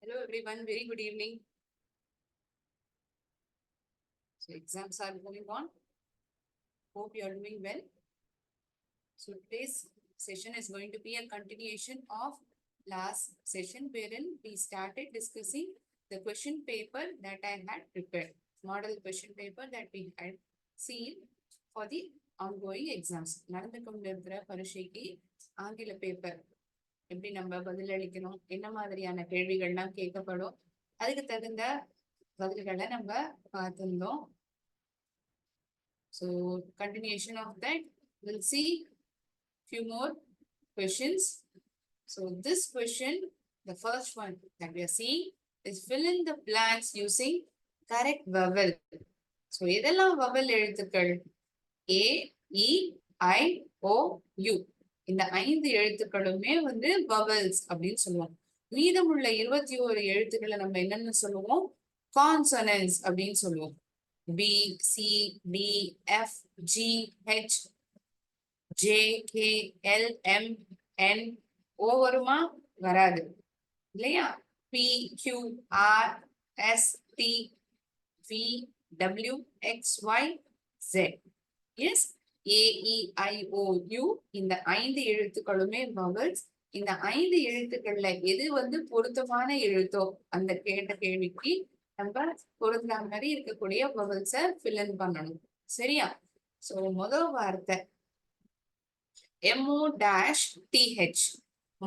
Hello everyone, very good evening. So exams are going on. Hope you are doing well. So today's session is going to be a continuation of last session wherein we started discussing the question paper that I had prepared, model question paper that we had seen for the ongoing exams. நடந்து கொண்டிருக்கிற பரீட்சைக்கு ஆங்கில paper எப்படி நம்ம பதில் அளிக்கணும், என்ன மாதிரியான கேள்விகள்லாம் கேட்கப்படும், அதுக்கு தகுந்த பதில்களை நம்ம பார்த்திருந்தோம். So continuation of that, we'll see few more questions. So this question, the first one that we are seeing is fill in the blanks using correct vowel. So எதெல்லாம் vowel எழுத்துக்கள்? A, E, I, O, U. இந்த 5 எழுத்துக்களுமே வந்து vowels அப்படின்னு சொல்லுவோம். மீதமுள்ள 21 எழுத்துக்களை நம்ம என்னன்னு சொல்லுவோம்? Consonants அப்படின்னு சொல்லுவோம். B, C, D, F, G, H, J, K, L, M, N, O வருமா? வராது இல்லையா? P, Q, R, S, T, V, W, X, Y, Z. Yes, A, E, I, O, U. இந்த 5 எழுத்துக்களுமே vowels. இந்த 5 எழுத்துக்கள்ல எது வந்து பொருத்தமான எழுத்தோ அந்த கேட்ட கேள்விக்கு நம்ம பொருத்தா மாதிரி இருக்கக்கூடிய vowels-அ fill in பண்ணணும். சரியா? சோ முதல் வார்த்தை MO-TH.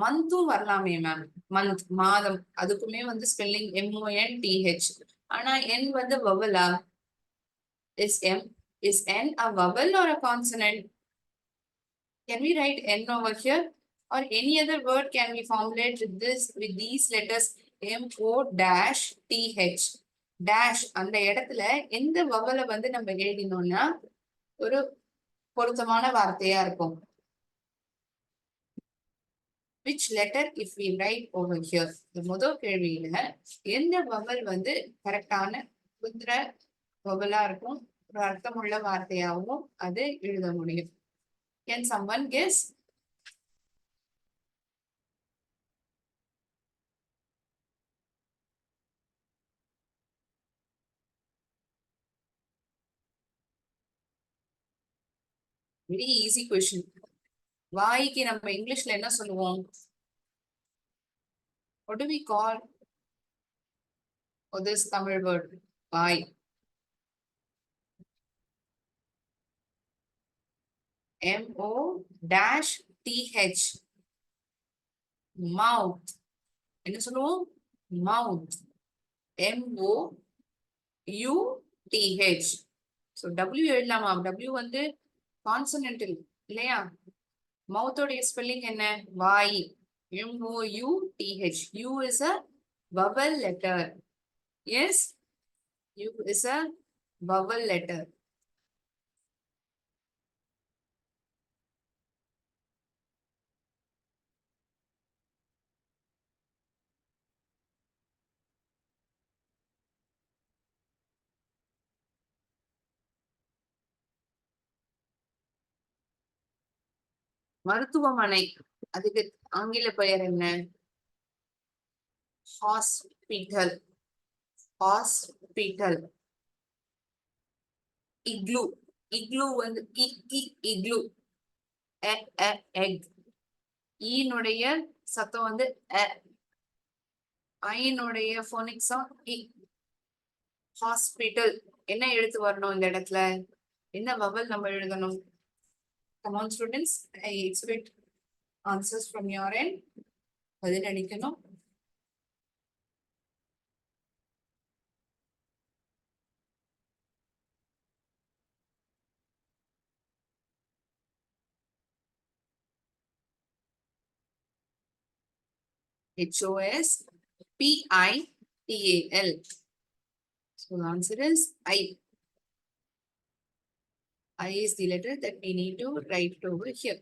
மந்தும் வரலாமே மேம். மந்த் மாதம் அதுக்குமே வந்து ஸ்பெல்லிங் MONTH. ஆனா N வந்து vowel-ஆ? Is N a vowel or a consonant? Can we write N over here? Or any other word can we formulate with these letters MO-TH. Dash அந்த இடத்துல எந்த வவலை வந்து நம்ம எழுதினோம்னா ஒரு பொருத்தமான வார்த்தையா இருக்கும். Which letter if we write over here? இந்த முதல் கேள்வியில எந்த வவல் வந்து கரெக்டான புத்திர வவலா இருக்கும், ஒரு அர்த்தமுள்ள வார்த்தையாகவும் அது எழுத முடியும். Can someone guess? Very easy question. வாய்க்கு நம்ம இங்கிலீஷ்ல என்ன சொல்லுவோம்? What do we call this Tamil word? Why. MO-TH. mouth. என்ன சொல்லுவோம்? mouth. MOUTH. So W எழுதலாமா? W வந்து கான்சனன்டல் இல்லையா? மவுத்தோடைய ஸ்பெல்லிங் என்ன? வாய். MOUTH. U is a vowel letter. Yes, U is a vowel letter. மருத்துவமனை அதுக்கு ஆங்கில பெயர் என்ன? ஹாஸ்பிட்டல். ஹாஸ்பிட்டல். இக்லூ. இக்லூ வந்து இக்லூ. எக். ஈனுடைய சத்தம் வந்து ஐனுடைய போனிக்ஸா இ. ஹாஸ்பிட்டல் என்ன எழுத்து வரணும் இந்த இடத்துல? என்ன வவல் நம்ம எழுதணும்? Come on students, I expect answers from your end. பதில் அளிக்கணும். HOSPITAL. So the answer is I. I is the letter that we need to write over here.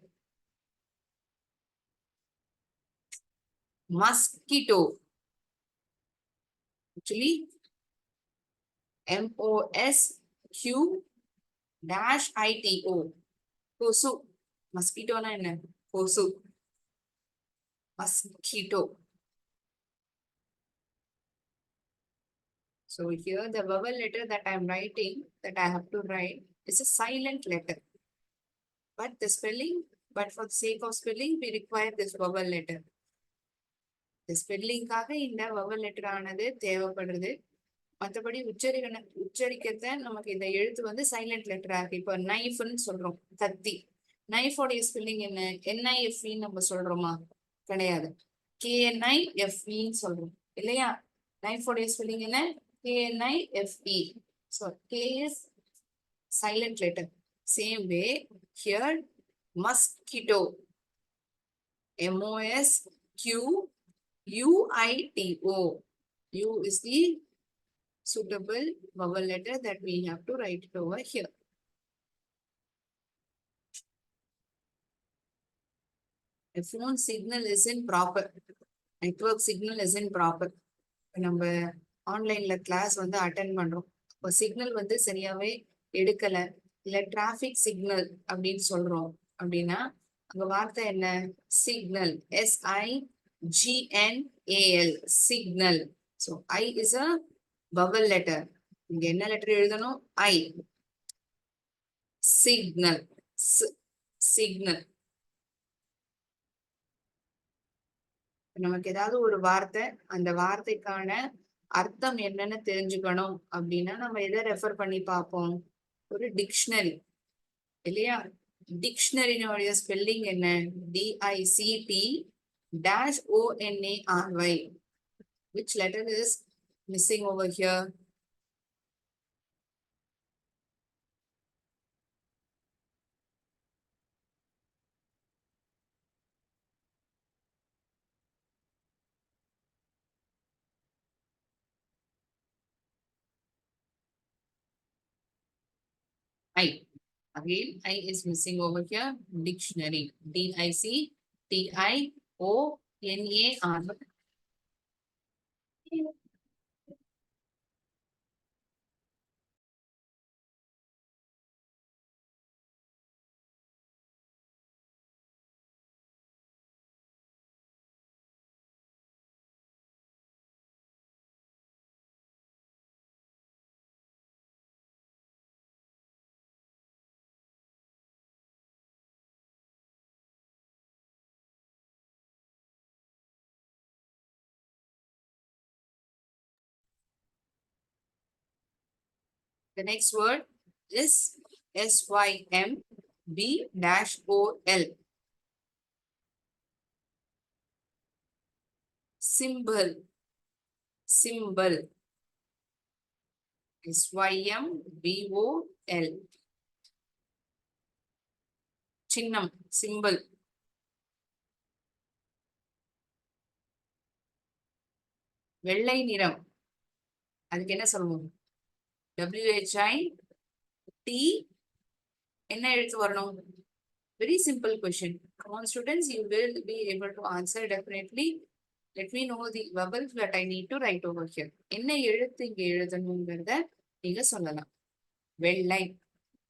Mosquito. Actually, MOSQ-ITO. கொசு. மஸ்கிட்டோனா என்ன? கொசு. Mosquito. So here the vowel letter that I am writing, that I have to write, is a silent letter. But for the sake of spelling, we require this vowel letter. The spelling காக இந்த vowel letter ஆனது தேவைப்படுறது. மற்றபடி உச்சரிக்கிறத நமக்கு இந்த எழுத்து வந்து silent லெட்டரா இருக்கு. இப்போ நைஃப்னு சொல்றோம், கத்தி. நைஃபோடைய ஸ்பெல்லிங் என்ன? NIFE நம்ம சொல்றோமா? கிடையாது. KNIFE சொல்றோம் இல்லையா? நைஃபோடைய ஸ்பெல்லிங் என்ன? KNIFE. So K is silent letter. Same way here mosquito, MOSQUITO. U is the suitable vowel letter that we have to write it over here. A phone signal isn't proper. Network signal isn't proper. நம்ம ஆன்லைன்ல class வந்து attend பண்றோம். இப்போ signal வந்து சரியாவே எடுக்கல, இல்ல traffic signal அப்படின்னு சொல்றோம் அப்படின்னா அங்க வார்த்தை என்ன? Signal. SIGNAL. Signal. So I is a vowel letter. இங்க என்ன லெட்டர் எழுதணும்? I. சிக்னல். சிக்னல். நமக்கு ஏதாவது ஒரு வார்த்தை, அந்த வார்த்தைக்கான அர்த்தம் என்னன்னு தெரிஞ்சுக்கணும் அப்படின்னா நம்ம எதை ரெஃபர் பண்ணி பார்ப்போம்? ஒரு டிக்ஷனரி இல்லையா? டிக்ஷனரினுடைய ஸ்பெல்லிங் என்ன? DICT-ONARY. Which letter is missing over here? I. Again, I is missing over here. Dictionary. DICTIONARY. The next word is SYMB-OL. Symbol. Symbol. SYMBOL. சின்னம். Symbol. வெள்ளை நிறம். அதுக்கு என்ன சொல்லுவோம்? WHIT. என்ன எழுத்து வரணும்? Very simple question. Come on students, you will be able to answer definitely. Let me know the vowels that I need to write over here. என்ன எழுத்து இங்க எழுதணுங்கிறத நீங்க சொல்லலாம். வெள்ளை.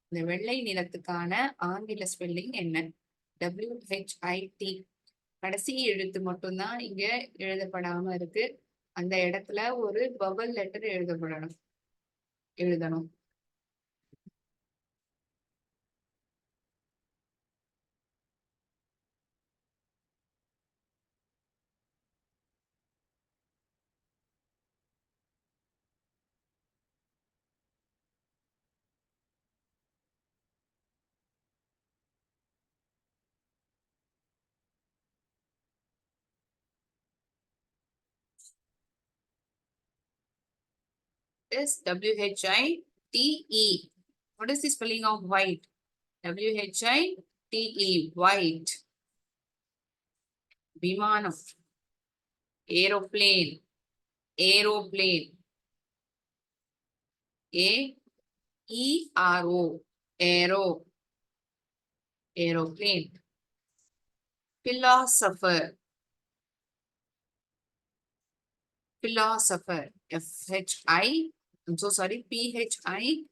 இந்த வெள்ளை நிறத்துக்கான ஆங்கில ஸ்பெல்லிங் என்ன? WHIT. கடைசி எழுத்து மட்டும்தான் இங்க எழுதப்படாம இருக்கு. அந்த இடத்துல ஒரு வவல் லெட்டர் எழுதணும். Is WHITE. What is the spelling of white? WHITE. White. Vimanam. Aeroplane. Aeroplane. AERO. Aero. Aeroplane. Philosopher. Philosopher. I'm so sorry. PHILOSOPHER.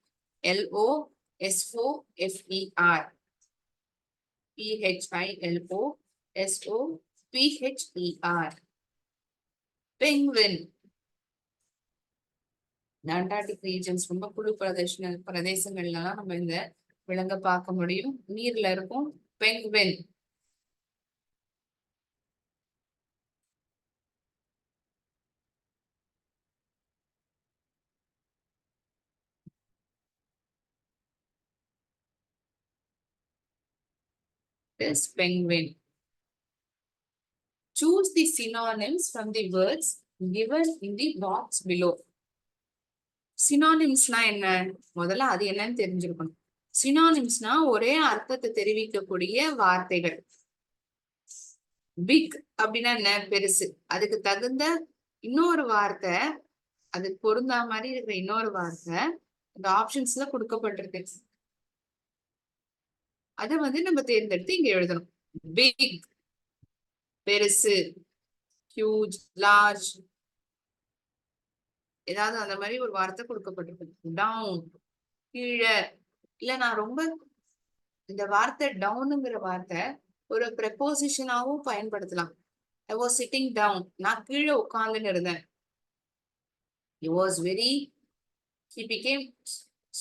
PHILOSOPHER. Penguin. Antarctic regions ரொம்ப குளிர் பிரதேசங்கள்லாம் நம்ம இந்த விலங்க பார்க்க முடியும். நீர்ல இருக்கும். Penguin. Is penguin. Choose the synonyms from the words given in the box below. சினானிம்ஸ்னா என்ன? முதல்ல அது என்னன்னு தெரிஞ்சிருக்கணும். சினானிம்ஸ்னா ஒரே அர்த்தத்தை தெரிவிக்கக்கூடிய வார்த்தைகள். பிக் அப்படின்னா என்ன? பெருசு. அதுக்கு தகுந்த இன்னொரு வார்த்தை, அதுக்கு பொருந்தா மாதிரி இருக்கிற இன்னொரு வார்த்தை இந்த ஆப்ஷன்ஸ்ல கொடுக்கப்பட்டிருக்கு. அதை நம்ம தேர்ந்தெடுத்து இங்க எழுதணும். பிக் பெருசு, ஹியூஜ், லார்ஜ், ஏதாவது அந்த மாதிரி ஒரு வார்த்தை கொடுக்கப்பட்டிருக்கு. டவுன் கீழே. இல்ல நான் ரொம்ப இந்த வார்த்தை டவுனுங்கிற வார்த்தை ஒரு ப்ரெப்போசிஷனாவும் பயன்படுத்தலாம். I was sitting down. நான் கீழே உட்கார்ந்துன்னு இருந்தேன். He was very, he became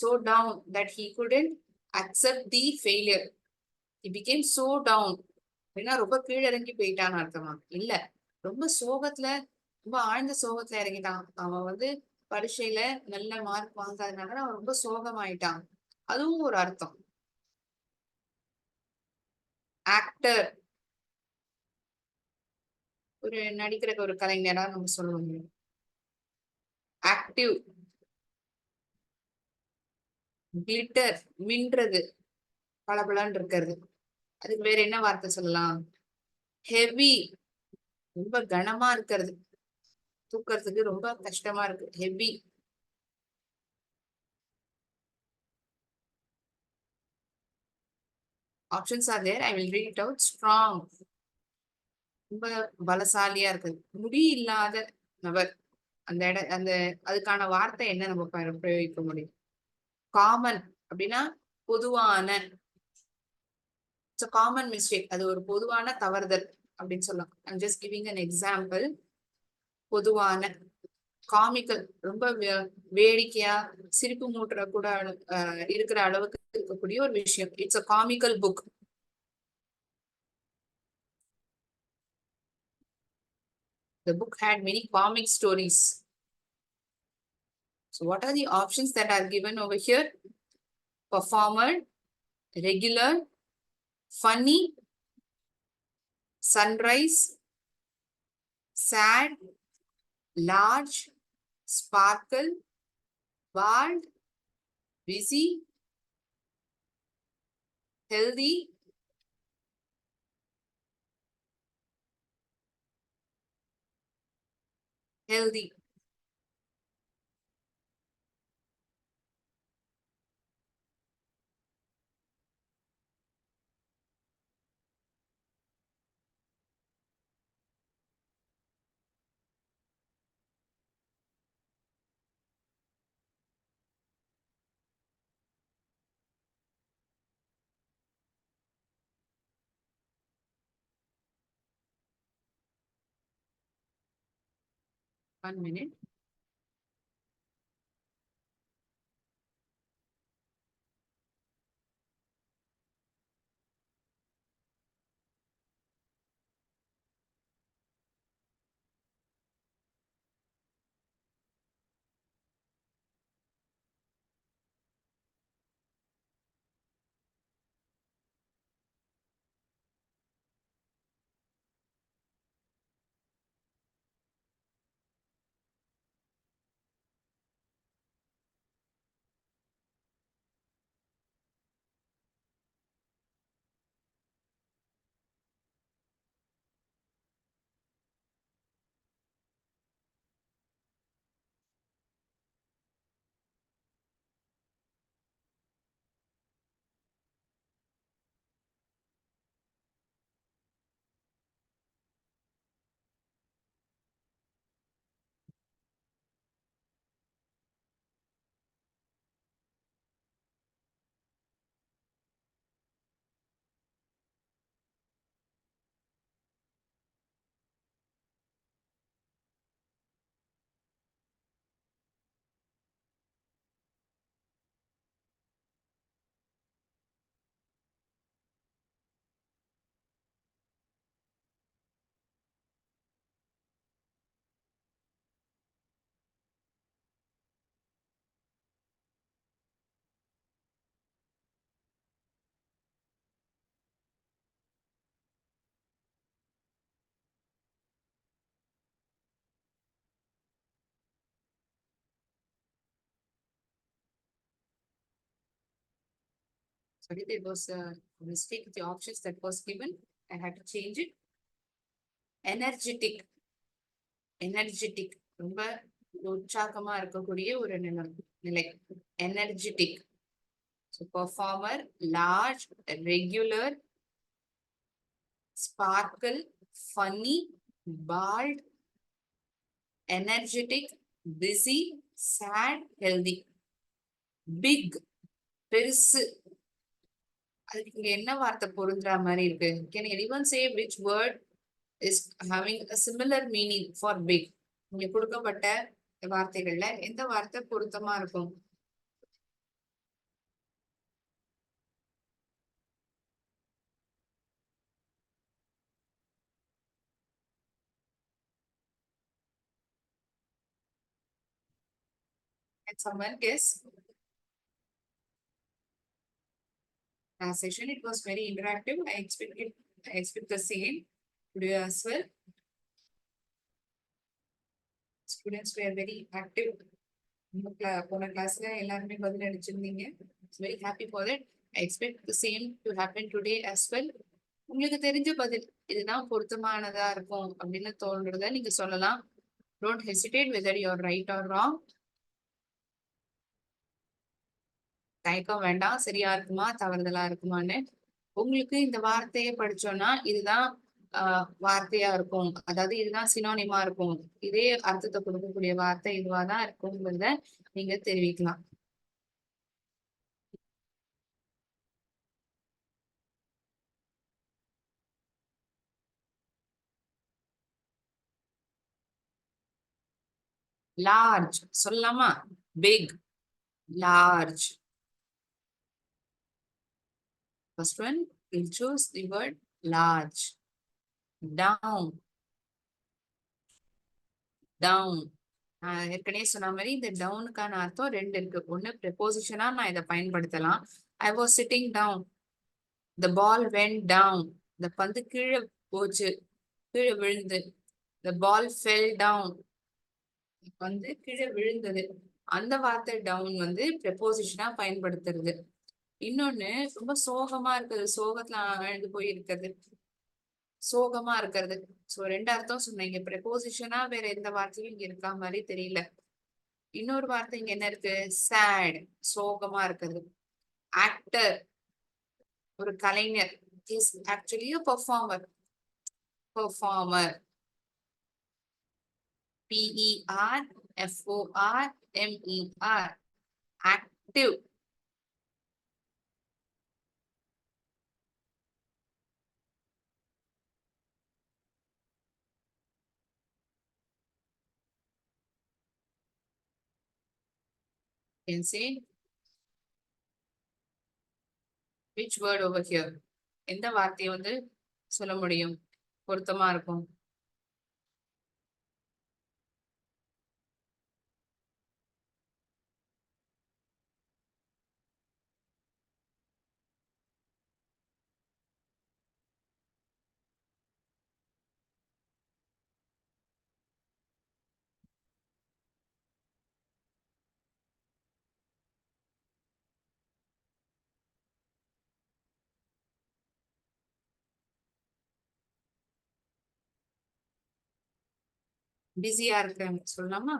so down that he couldn't accept the failure. He became so down. அப்படின்னா ரொம்ப கீழே இறங்கி போயிட்டான்னு அர்த்தமா? இல்ல, ரொம்ப சோகத்துல, ரொம்ப ஆழ்ந்த சோகத்துல இறங்கிட்டான். அவன் பரீட்சையில நல்ல மார்க் வாங்காதனால அவன் ரொம்ப சோகமாயிட்டான். அதுவும் ஒரு அர்த்தம். ஆக்டர், ஒரு நடிக்கிற ஒரு கலைஞரா நம்ம சொல்லுவோம். ஆக்டிவ், கிளிட்டர், மின்றது, பளபளன்னு இருக்கிறது. அதுக்கு வேற என்ன வார்த்தை சொல்லலாம்? ஹெவி, ரொம்ப கனமா இருக்கிறது, தூக்கறதுக்கு ரொம்ப கஷ்டமா இருக்கு. Heavy. Options are there. I will read it out. Strong, ரொம்ப பலசாலியா இருக்குது. முடி இல்லாத நபர். அந்த அதுக்கான வார்த்தை என்ன நம்ம பிரயோகிக்க முடியும்? காமன் அப்படின்னா பொதுவான. காமன் மிஸ்டேக், அது ஒரு பொதுவான தவறுதல் அப்படின்னு சொல்லலாம். I'm just giving an example. பொதுவான. காமிக்கல், ரொம்ப வேடிக்கையா சிரிப்பு மூட்டுற கூட இருக்கிற அளவுக்கு இருக்கக்கூடிய ஒரு விஷயம். It's a comical book. The book had many comic stories. So what are the options that are given over here? Performer, regular, funny, sunrise, sad, large, sparkle, bald, busy, healthy, healthy. One minute. Sorry, there was a mistake with the options that was given. I had to change it. Energetic. Energetic. ரொம்ப உற்சாகமா இருக்கக்கூடிய ஒரு நிலை. Energetic. So performer, large, regular, sparkle, funny, bald, energetic, busy, sad, healthy. Big, பெருசு. அதுக்கு இங்க என்ன வார்த்தை பொருந்துற மாதிரி இருக்கு? Can anyone say which word is having a similar meaning for big? இங்க கொடுக்கப்பட்ட வார்த்தைகள்ல எந்த வார்த்தை பொருத்தமா இருக்கும்? Can someone guess? Last session it was very interactive. I expect the same today as well. Students were very active. போன கிளாஸ்ல எல்லாருமே பதில் அடிச்சிருந்தீங்க. Very happy for that. I expect the same to happen today as well. உங்களுக்கு தெரிஞ்ச பதில் இதுதான் பொருத்தமானதா இருக்கும் அப்படின்னு தோன்றத நீங்க சொல்லலாம். Don't hesitate whether you're right or wrong. தயக்கம் வேண்டாம், சரியா இருக்குமா தவறுதலா இருக்குமான்னு. உங்களுக்கு இந்த வார்த்தையை படிச்சோம்னா இதுதான் வார்த்தையா இருக்கும், அதாவது இதுதான் சினோனிமா இருக்கும், இதே அர்த்தத்தை கொடுக்கக்கூடிய வார்த்தை இதுவாதான் இருக்குங்கிறத நீங்க தெரிவிக்கலாம். லார்ஜ் சொல்லலாமா? Big, large. First one, we'll choose the word large. Down, down. ஏற்கனவே சொன்ன மாதிரி இந்த டவுனுக்கான அர்த்தம் ரெண்டு இருக்கு. ஒண்ணு ப்ரெபோசிஷனா நான் இதை பயன்படுத்தலாம். I was sitting down. The ball went down. இந்த பந்து கீழே போச்சு, கீழே விழுந்து. The ball fell down. வந்து கீழே விழுந்தது. அந்த வார்த்தை டவுன் வந்து ப்ரெபோசிஷனா பயன்படுத்துறது. இன்னொன்னு ரொம்ப சோகமா இருக்கிறது, சோகத்துல ஆழ்ந்து போய் இருக்கிறது, சோகமா இருக்கிறது. சோ ரெண்டு அர்த்தம் சொன்னீங்க. ப்ரெபோசிஷனா வேற எந்த வார்த்தையும் இங்க இருக்கா மாதிரி தெரியல. இன்னொரு வார்த்தை இங்க என்ன இருக்கு? சேட், சோகமா இருக்கிறது. ஆக்டர், ஒரு கலைஞர். Is actually a performer. Performer. Performer. Active. Can say which word over here? எந்த வார்த்தையை வந்து சொல்ல முடியும், பொருத்தமா இருக்கும்? பிஸியா இருக்கிறாங்க சொல்லலாமா?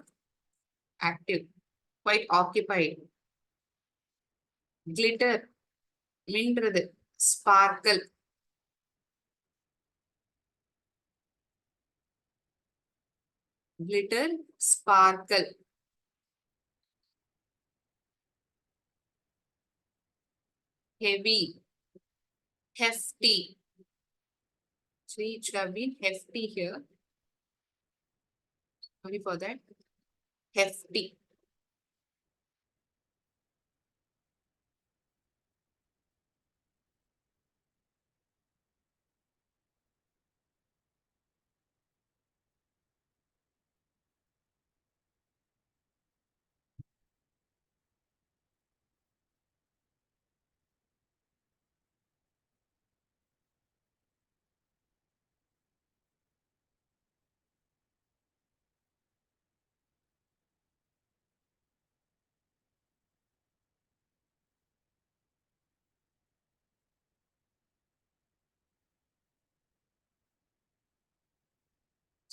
Active, quite occupied. கிளிட்டர், மின்றது. Sparkle, glitter, sparkle. Heavy, hefty. Actually, it should have been hefty here. Sorry for that. Hefty.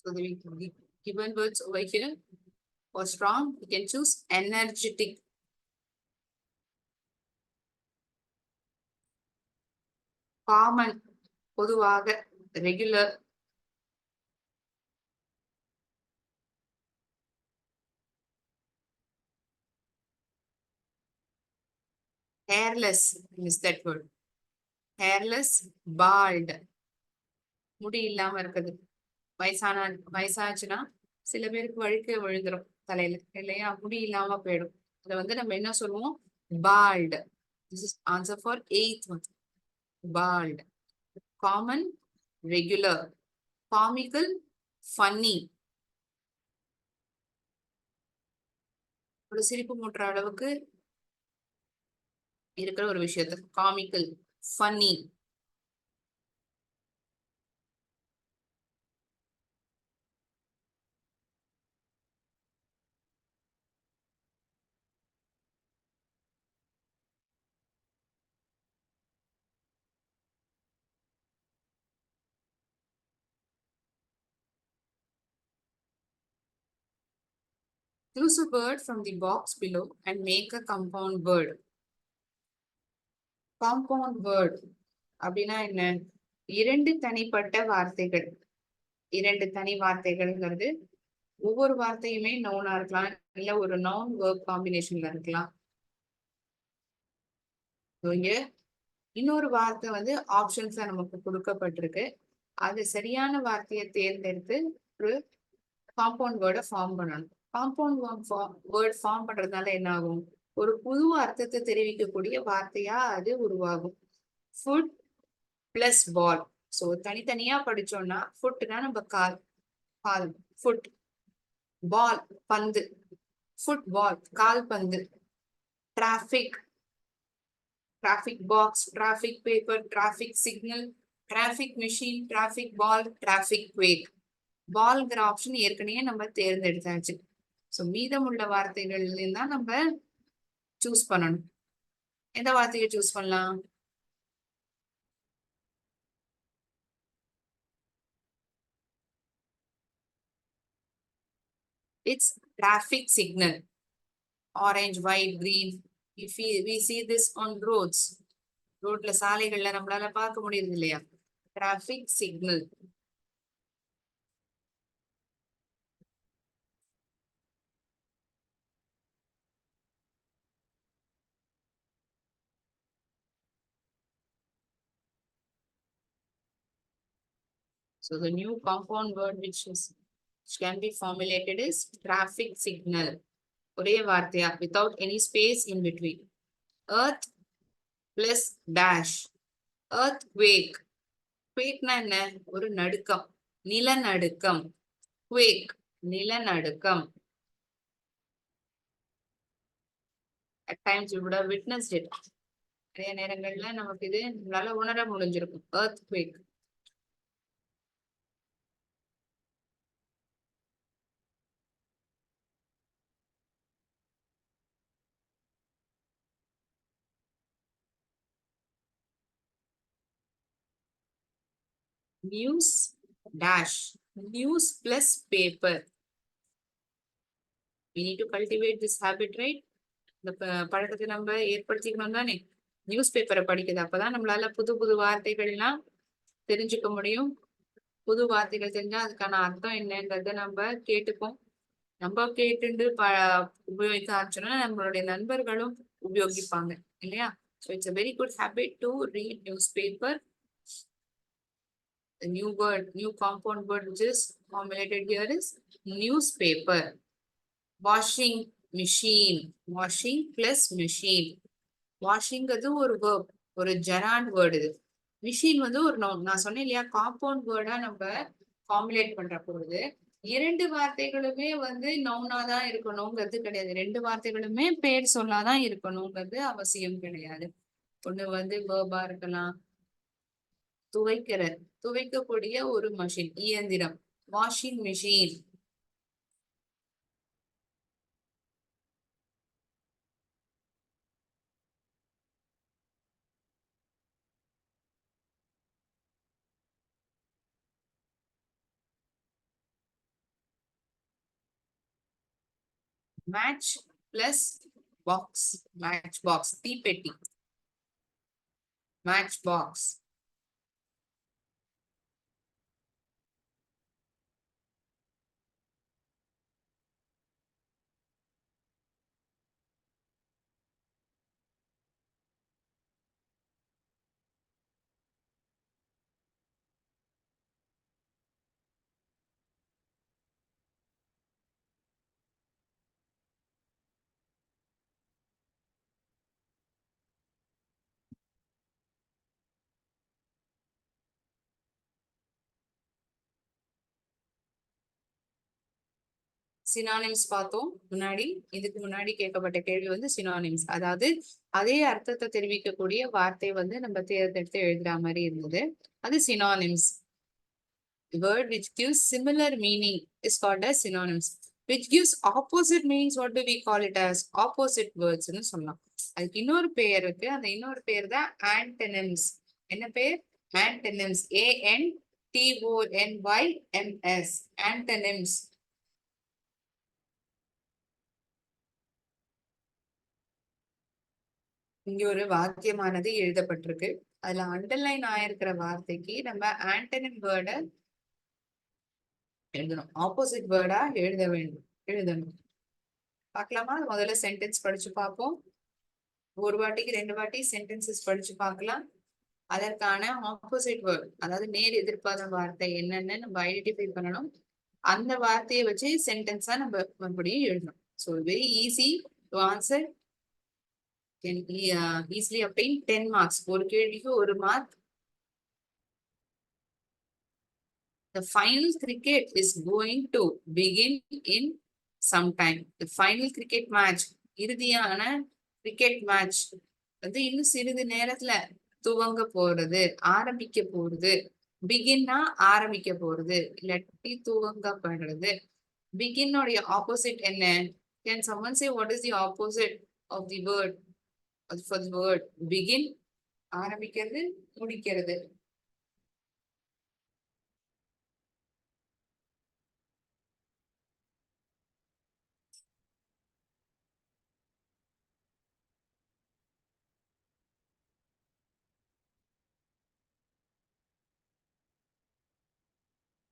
So the given words over here for strong, you can choose energetic. Common, பொதுவாக, regular. Hairless, miss that word. Hairless, bald. முடி இல்லாம இருக்குது. வயசாச்சுன்னா சில பேருக்கு வழுக்க விழுந்துரும் தலையில இல்லையா, முடி இல்லாம போயிடும். அதை வந்து நம்ம என்ன சொல்லுவோம், bald. This is answer for 8th one. Bald. Common, regular. Comical, funny. ஒரு சிரிப்பு மூட்டுற அளவுக்கு இருக்கிற ஒரு விஷயத்த comical, funny. Choose a word from the box below and make a compound word. Compound word அப்படின்னா என்ன? இரண்டு தனிப்பட்ட வார்த்தைகள். இரண்டு தனி வார்த்தைகள்ங்கிறது ஒவ்வொரு வார்த்தையுமே நவுனா இருக்கலாம், இல்ல ஒரு நவுன் வேர்ப் காம்பினேஷன்ல இருக்கலாம். இங்க இன்னொரு வார்த்தை வந்து ஆப்ஷன்ஸ் நமக்கு கொடுக்கப்பட்டிருக்கு. அது சரியான வார்த்தையை தேர்ந்தெடுத்து ஒரு காம்பவுண்ட் வேர்டை ஃபார்ம் பண்ணணும். காம்பவுண்ட் வேர்ட் ஃபார்ம் பண்றதுனால என்ன ஆகும்? ஒரு புது அர்த்தத்தை தெரிவிக்கக்கூடிய வார்த்தையா அது உருவாகும். ஃபுட் பிளஸ் பால். ஸோ தனித்தனியா படிச்சோம்னா ஃபுட்னா நம்ம கால், கால் ஃபுட். பால் பந்து, ஃபுட் பால் கால் பந்து. Traffic, traffic box, traffic paper, traffic signal, traffic machine, traffic ball, traffic quake. பால்ங்கிற ஆப்ஷன் ஏற்கனவே நம்ம தேர்ந்தெடுத்தாச்சு. ஸோ மீதமுள்ள வார்த்தைகள் தான் நம்ம சூஸ் பண்ணணும். எந்த வார்த்தையை சூஸ் பண்ணலாம்? It's traffic signal. Orange, white, green. We see this on roads. ரோட்ல சாலைகள்ல நம்மளால பார்க்க முடியுது இல்லையா? Traffic signal. So the new compound word which can be formulated is traffic signal. ஒரே வார்த்தையா, without any space in between. Earth plus dash. Earthquake. குவேக்னா என்ன? ஒரு நடுக்கம், நிலநடுக்கம். குவேக், நிலநடுக்கம். At times you would have witnessed it. நிறைய நேரங்கள்ல நமக்கு இது நல்லா உணர முடிஞ்சிருக்கும். earthquake. News dash. News plus paper. We need to cultivate this habit, right? இந்த பழக்கத்தை நம்ம ஏற்படுத்திக்கணும் தானே. நியூஸ் பேப்பரை படிக்கிறது, அப்பதான் நம்மளால புது புது வார்த்தைகள்லாம் தெரிஞ்சுக்க முடியும். புது வார்த்தைகள் தெரிஞ்சா அதுக்கான அர்த்தம் என்னன்றத நம்ம கேட்டுப்போம். நம்ம கேட்டு உபயோகிக்க ஆரம்பிச்சோம்னா நம்மளுடைய நண்பர்களும் உபயோகிப்பாங்க இல்லையா? So it's a very good habit to read newspaper. The new word, new compound word which is formulated here is newspaper. Washing machine. Washing plus machine. Washing அது ஒரு verb, ஒரு ஜெராண்ட் வேர்டு. இது மிஷின் வந்து ஒரு நவுன். நான் சொன்னேன் இல்லையா, compound வேர்டா நம்ம ஃபார்முலேட் பண்ற பொழுது இரண்டு வார்த்தைகளுமே வந்து நவுனா தான் இருக்கணுங்கிறது கிடையாது. ரெண்டு வார்த்தைகளுமே பேர் சொல்லாதான் இருக்கணுங்கிறது அவசியம் கிடையாது. ஒண்ணு வந்து வேர்பா இருக்கலாம். துவைக்கக்கூடிய ஒரு மஷின், இயந்திரம், washing machine. match plus box, match box, தீப்பெட்டி, match box. சினானிம்ஸ் பார்த்தோம் முன்னாடி. இதுக்கு முன்னாடி கேட்கப்பட்ட கேள்வி வந்து சினானிம்ஸ், அதாவது அதே அர்த்தத்தை தெரிவிக்கக்கூடிய வார்த்தை வந்து நம்ம தேர்ந்தெடுத்து எழுதுற மாதிரி இருந்தது. அது synonyms. Word which gives similar meaning is called as synonyms. Which gives opposite meanings, what do we call it as? Opposite words ன்னு சொல்லலாம். அதுக்கு இன்னொரு பெயர் இருக்கு. அந்த இன்னொரு பெயர் தான் antonyms. என்ன பெயர்? Antonyms. ANTONYMS. Antonyms. இங்க ஒரு வாக்கியமானது எழுதப்பட்டிருக்கு. அதுல அண்டர்லைன் ஆயிருக்கிற வார்த்தைக்கு நம்ம ஆண்டனிம் வேர்டை எழுதணும். ஆப்போசிட் வேர்டா எழுதணும். பார்க்கலாமா? முதல்ல சென்டென்ஸ் படிச்சு பார்ப்போம். ஒரு வாட்டிக்கு 2 வாட்டி சென்டென்சஸ் படிச்சு பார்க்கலாம். அதற்கான ஆப்போசிட் வேர்ட், அதாவது நேர் எதிர்ப்பாத வார்த்தை என்னன்னு நம்ம ஐடென்டிஃபை பண்ணணும். அந்த வார்த்தையை வச்சு சென்டென்ஸா நம்ம மறுபடியும் எழுதணும். So very easy to answer. Easily obtain 10 marks. ஒரு கேள்விக்கு 1 mark. The final cricket is going to begin in some time. The final cricket match, இறுதியான கிரிக்கெட் மேட்ச் வந்து இன்னும் சிறிது நேரத்துல துவங்க போறது, ஆரம்பிக்க போறது. பிகின்னா ஆரம்பிக்க போறது, இல்லாட்டி துவங்கப்படுறது. பிகின்னோடைய ஆப்போசிட் என்ன? Can someone say what is the opposite of the word for the word begin? ஆரம்பிக்கிறது, முடிக்கிறது.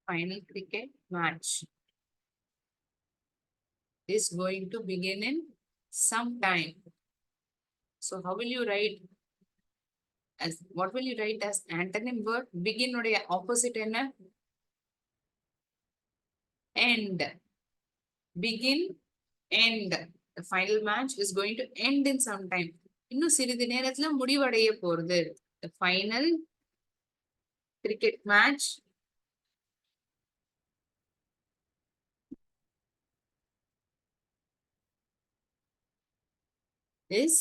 Final cricket match is going to begin in some time. So how will you write? As what will you write as antonym word? Begin உடைய opposite என்ன? End. Begin, end. The final match is going to end in some time. இன்னும் சிறிது நேரத்துல முடிவடைய போறது. The final cricket match is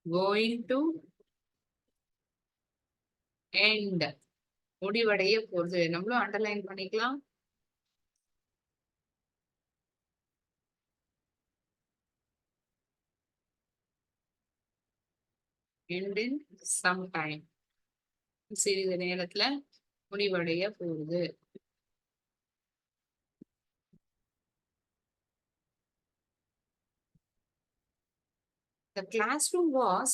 going to end. முடிவடைய போறது. நம்மளும் அண்டர்லைன் பண்ணிக்கலாம். End in some time. சிறிது நேரத்துல முடிவடைய போகுது. The classroom was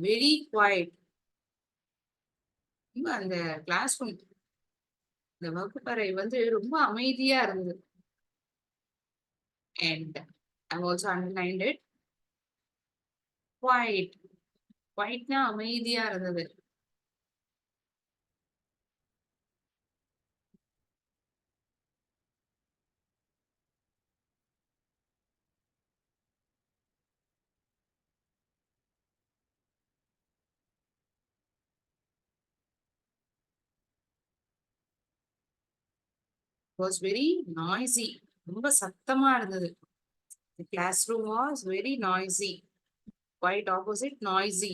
very quiet. அந்த கிளாஸ் ரூம், இந்த வகுப்பறை வந்து ரொம்ப அமைதியா இருந்தது. And I've also underlined it. Quiet. Quietனா அமைதியா இருந்தது. Was very noisy. ரொம்ப சத்தமா இருந்தது. The classroom was very noisy. Quite opposite, noisy.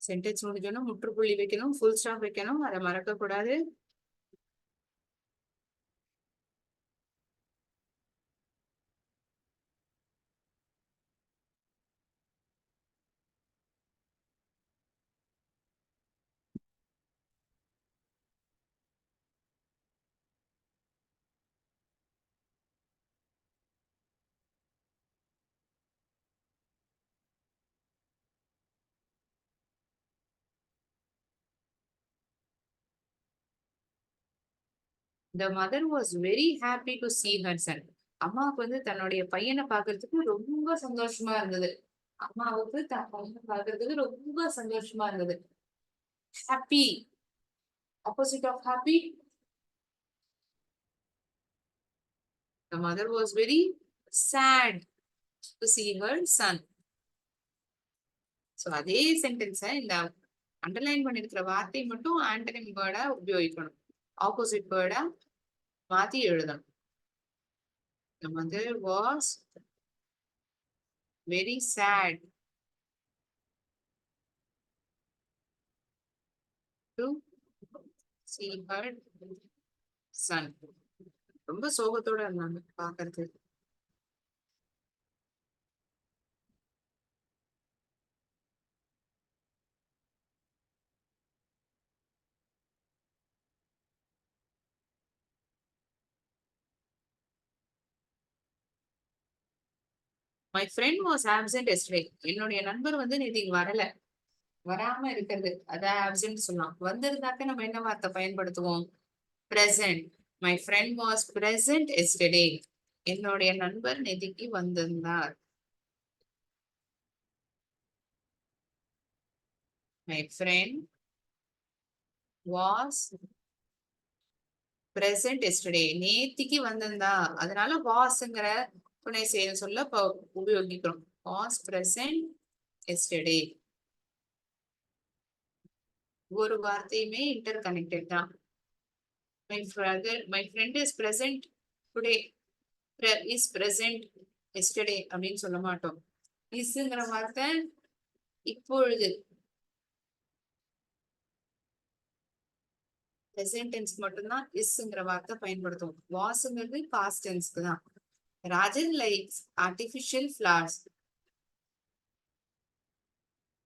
Sentence முடிக்கணும், முற்றுப்புள்ளி வைக்கணும், ஃபுல் ஸ்டாப் வைக்கணும், அதை மறக்க கூடாது. The mother was very happy to see her son. அம்மாவுக்கு வந்து தன்னுடைய பையனை பார்க்கிறதுக்கு ரொம்ப சந்தோஷமா இருந்தது. அம்மாவுக்கு தன் பையனை பார்க்கிறதுக்கு ரொம்ப சந்தோஷமா இருந்தது. Happy. Opposite of happy. The mother was very sad to see her son. So அதே சென்டென்ஸ இந்த அண்டர்லைன் பண்ணிருக்கிற வார்த்தை மட்டும் ஆன்டனிம் வேர்டா உபயோகிக்கணும். ஆப்போசிட் வேர்டா மாத்தி எழுதணும். The mother was very sad to see her son. ரொம்ப சோகத்தோட இருந்தாங்க பாக்குறது. My friend was absent yesterday. என்னுடைய நண்பர் வந்து நேற்று வரல. வராம இருக்கிறது அதான் ஆப்சென்ட் சொல்லலாம். வந்திருந்தாக்க நம்ம என்ன வார்த்தை பயன்படுத்துவோம்? present. My friend was present yesterday. என்னுடைய நண்பர் நேத்திக்கு வந்திருந்தார். My friend was present yesterday. நேத்திக்கு வந்திருந்தா, அதனால wasங்கிற துணை செயல் சொல்ல உபயோகிக்கிறோம். was present yesterday. ஒரு வார்த்தையுமே இன்டர் கனெக்டட் தான். My friend is present today. Is present yesterday அப்படின்னு சொல்ல மாட்டோம். isங்கிற வார்த்தை இப்பொழுது present tense மட்டும்தான் isங்கிற வார்த்தை பயன்படுத்தும். wasங்கிறது past tenseக்கு தான். Rajan likes artificial flowers.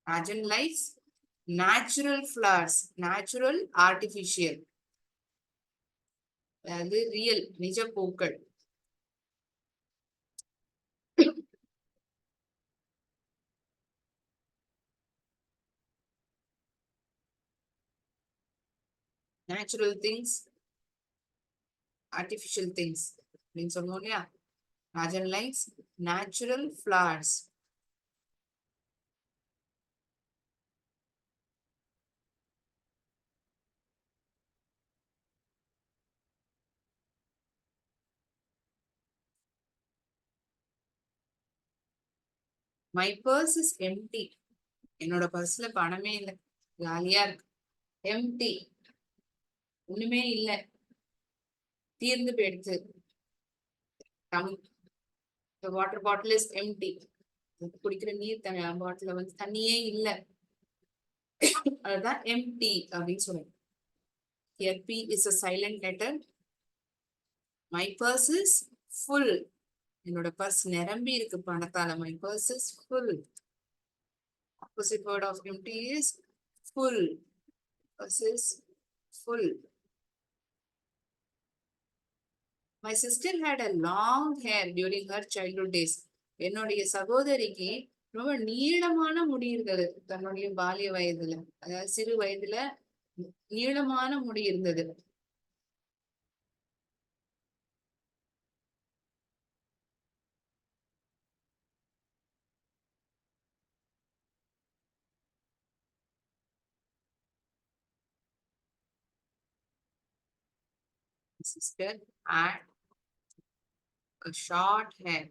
Rajan likes natural flowers. Natural, artificial. அது ரியல், நிஜ பூக்கள். Natural things, artificial things அப்படின்னு சொல்லுவோம் இல்லையா? Rajan likes natural flowers. My purse is empty. என்னோட பர்ஸ்ல பணமே இல்லை, காலியா இருக்கு. empty, ஒண்ணுமே இல்லை, தீர்ந்து போயிடுச்சு. The water bottle is empty. குடிக்கிற நீர் பாட்டில வந்து தண்ணியே இல்லை, அதுதான் empty அப்படின்னு சொல்லுவோம். Here P is a silent letter. My purse is full. என்னோட பர்ஸ் நிரம்பி இருக்கு பணத்தால. My purse is full. Opposite word of empty is full. Purse is full. My sister had a long hair during her childhood days. என்னுடைய சகோதரிக்கு ரொம்ப நீளமான முடி இருந்தது தன்னுடைய பாலிய வயதுல, அதாவது சிறு வயதுல நீளமான முடி இருந்தது. Sister had a short hair.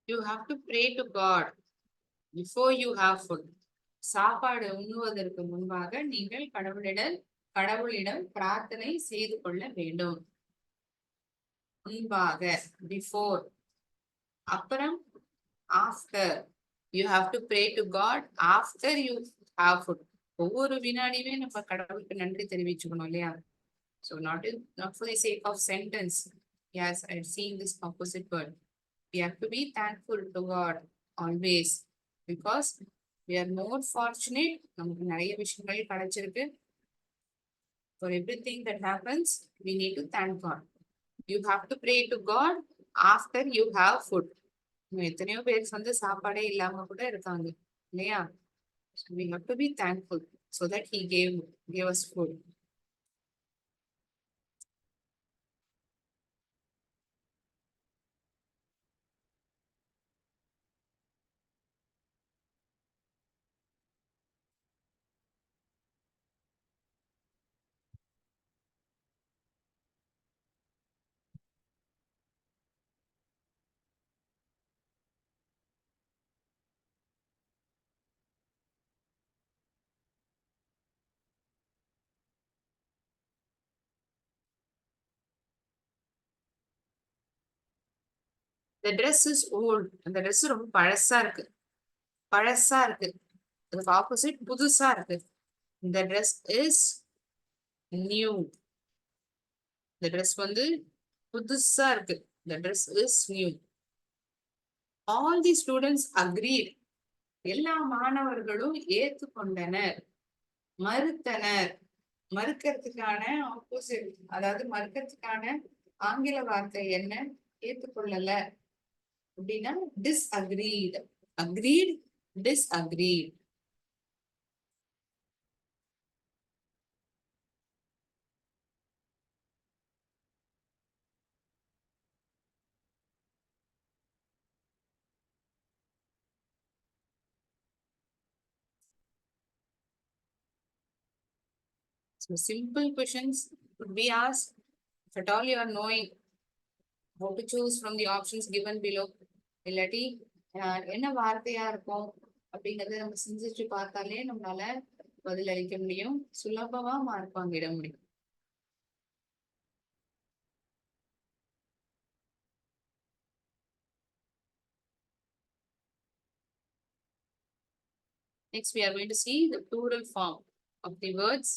You have to pray to God before you have food. சாப்பாடு உண்ணுவதற்கு முன்பாக நீங்கள் கடவுளிடம் பிரார்த்தனை செய்து கொள்ள வேண்டும். முன்பாக before, அப்புறம் after. You have to pray to God after you have food. ஒவ்வொரு வினாடியுமே நம்ம கடவுளுக்கு நன்றி தெரிவிச்சுக்கணும் இல்லையா? So not for the sake of sentence. Yes, I've seen this composite word. we have to be thankful to God always because we are more fortunate. நமக்கு நிறைய விஷயங்கள் கிடைச்சிருக்கு. For everything that happens, we need to thank God. You have to pray to God after you have food. எத்தனையோ பேர் வந்து சாப்பாடே இல்லாம கூட இருக்காங்க இல்லையா? We have to be thankful so that he gave us food. The dress is old. அந்த dress ரொம்ப பழசா இருக்கு. பழசா இருக்கு. அதுக்கு ஆப்போசிட் புதுசா இருக்கு. The dress is new. The dress வந்து புதுசா இருக்கு. The dress is new. All the students agreed. எல்லா மாணவர்களும் ஏற்றுக்கொண்டனர். மறுத்தனர். மறுக்கிறதுக்கான ஆப்போசிட், அதாவது மறுக்கிறதுக்கான ஆங்கில வார்த்தை என்ன? ஏற்றுக்கொள்ளல அப்படின்னா disagreed. Agreed, disagreed. So simple questions could be asked. If at all you are knowing how to choose from the options given below, இல்லாட்டி என்ன வார்த்தையா இருக்கும் அப்படிங்கறத நம்ம சிந்திச்சு பார்த்தாலே நம்மளால பதில் அளிக்க முடியும். சுலபமா மார்க் வாங்கிட முடியும். Next, we are going to see the plural form of the words.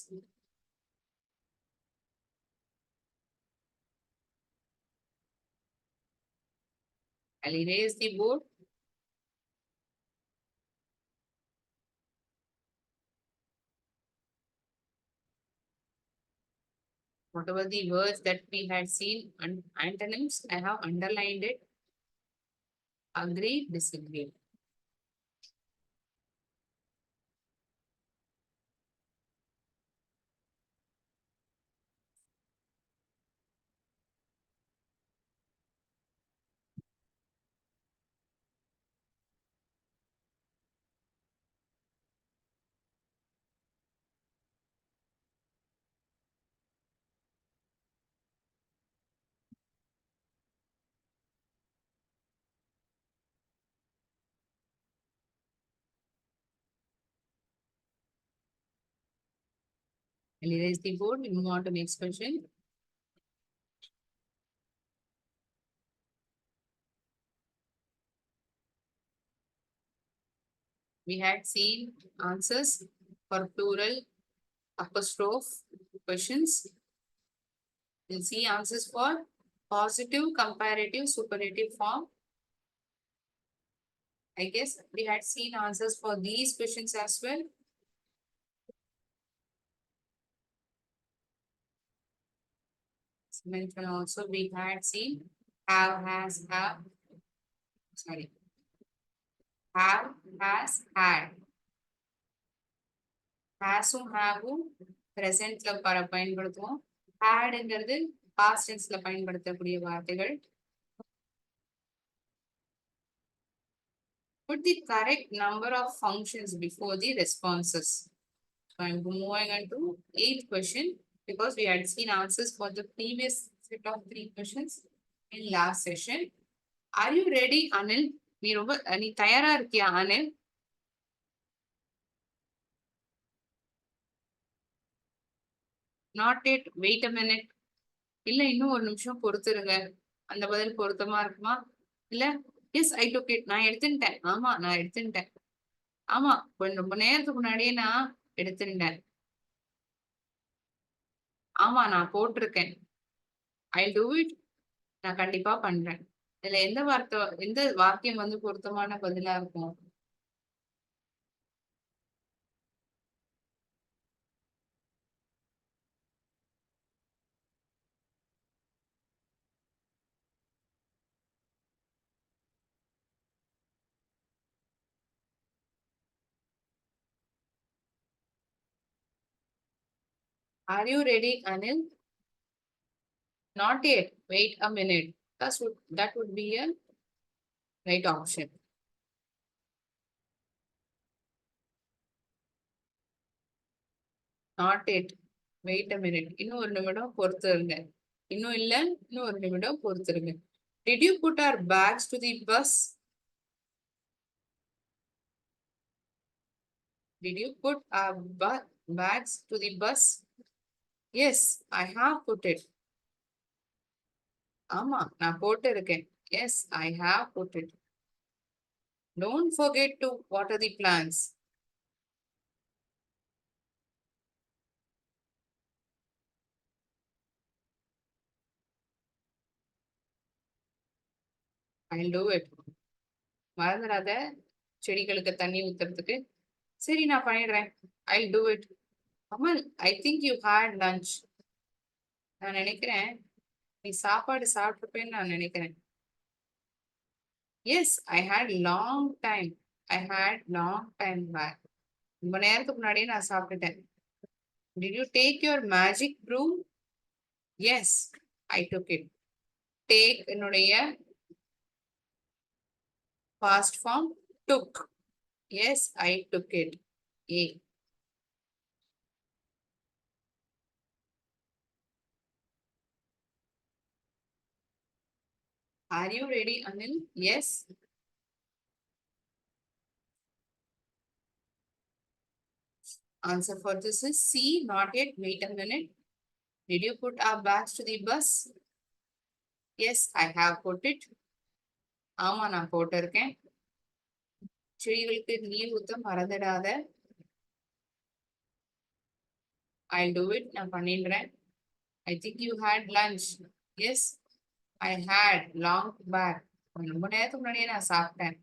I'll erase the board. Whatever the words that we had seen and antonyms, I have underlined it. Agree, disagree. I'll erase the board. We move on to next question. We had seen answers for plural apostrophe questions. We'll see answers for positive, comparative, superlative form. I guess we had seen answers for these questions as well. Mention also we had seen have, has, have. Sorry. Have, has, had. Hasum, haveum presentல பயன்படுத்துவோம். Hadங்கிறது past tenseல பயன்படுத்தக்கூடிய வார்த்தைகள். Put the correct number of functions before the responses. So I'm moving on to 8th question because we had seen answers for the previous set of 3 questions in last session. Are you ready, Anil? நீ தயாரா இருக்கியா Anil? Not yet. Wait a minute. இல்ல இன்னும் ஒரு நிமிஷம் பொறுத்துருங்க. அந்த பதில் பொருத்தமா இருக்குமா? இல்ல எஸ் ஐ டுக் இட். நான் எடுத்துட்டேன். ஆமா நான் எடுத்துட்டேன். ஆமா கொஞ்சம் ரொம்ப நேரத்துக்கு முன்னாடியே நான் எடுத்துட்டேன். ஆமா நான் போட்டிருக்கேன். ஐ டூ இட். நான் கண்டிப்பா பண்றேன். இதுல எந்த வாக்கியம் வந்து பொருத்தமான பதிலா இருக்கும்? Are you ready, Anil? Not yet. Wait a minute. That would be a right option. Not yet. Wait a minute. இன்னும் ஒரு நிமிடம் பொறுத்திருங்க. இன்னும் இல்ல. இன்னும் ஒரு நிமிடம் பொறுத்திருங்க. Did you put our bags to the bus? Did you put our bags to the bus? Yes, I have put it. ஆமா, நான் போட்டு இருக்கேன். Yes, I have put it. Don't forget to water the plants. I'll do it. மறந்துடாத செடிகளுக்கு தண்ணி ஊத்துறதுக்கு. சரி, நான் பண்ணிடுறேன். I'll do it. அமல், I think you had lunch. நான் நினைக்கிறேன் நீ சாப்பாடு சாப்பிட்டுப்பேன்னு நான் நினைக்கிறேன். Yes, I had long time. I had long time back. ரொம்ப நேரத்துக்கு முன்னாடியே நான் சாப்பிட்டுட்டேன். Did you take your magic broom? Yes, I took it. Take என்னுடைய past form took. Yes, I took it. A. Are you ready, Anil? Yes. Answer for this is C. Not yet. Wait a minute. Did you put our bags to the bus? Yes, I have put it. ஆமா, நான் போட்டிருக்கேன். செடிகளுக்கு நீர் ஊத்த மறந்துடாத. I'll do it. நான் பண்ணிடுறேன். I think you had lunch. Yes, I had long back. ரொம்ப நேரத்துக்கு முன்னாடியே நான் சாப்பிட்டேன்.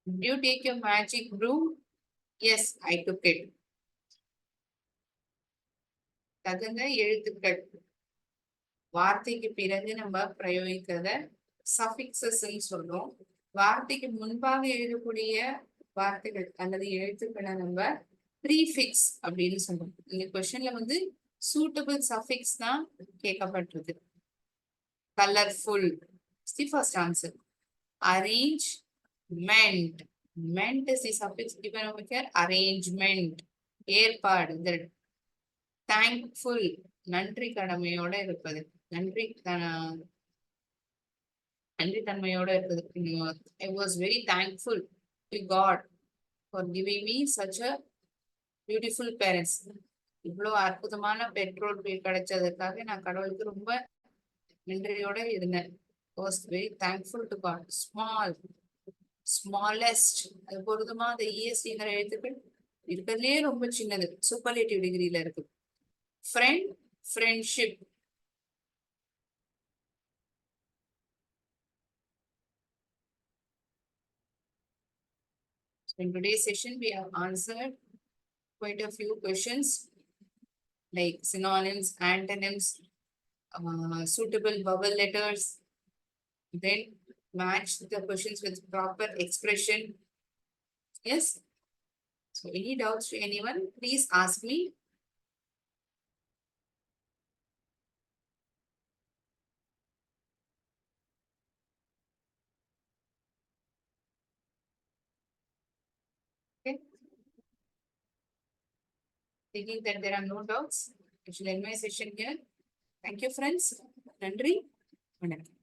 Did you take your magic broom? Yes, I took it. தகுந்த எழுத்துக்கள். வார்த்தைக்கு பிறகு நம்ம பிரயோகிக்கிறத சஃபிக்சஸ் சொல்றோம். வார்த்தைக்கு முன்பாக எழுதக்கூடிய வார்த்தைகள் அல்லது எழுத்துக்களை நம்ம ப்ரீஃபிக்ஸ் அப்படின்னு சொல்றோம். இந்த கொஸ்டின்ல வந்து சூட்டபிள் சஃபிக்ஸ் தான் கேட்கப்பட்டிருக்கு. Colourful the first answer. Arrangement. Ment is the suffix given over here. Arrangement, ஏற்பாடு. தேங்க்ஃபுல், நன்றி கடமையோட இருப்பது. நன்றித்தன்மையோட இருக்குது. I was very thankful to God for giving me such a beautiful parents. இவ்வளவு அற்புதமான பெற்றோர்கள் கிடைச்சதுக்காக நான் கடவுளுக்கு ரொம்ப நன்றியோட இருந்தேன். Was very thankful to God. Small, smallest, அது பொருத்தமா அந்த ESTங்கிற எழுத்துக்கள் இருக்கிறதுலே ரொம்ப சின்னது. சூப்பர்லேட்டிவ் டிகிரியில இருக்கு. Friend, friendship. In today's session, we have answered quite a few questions like synonyms, antonyms, suitable vowel letters, then match the questions with proper expression. Yes. So any doubts to anyone, please ask me. Okay. Thinking that there are no doubts, I shall end my session here. Thank you, friends. Nandri. Vanakkam.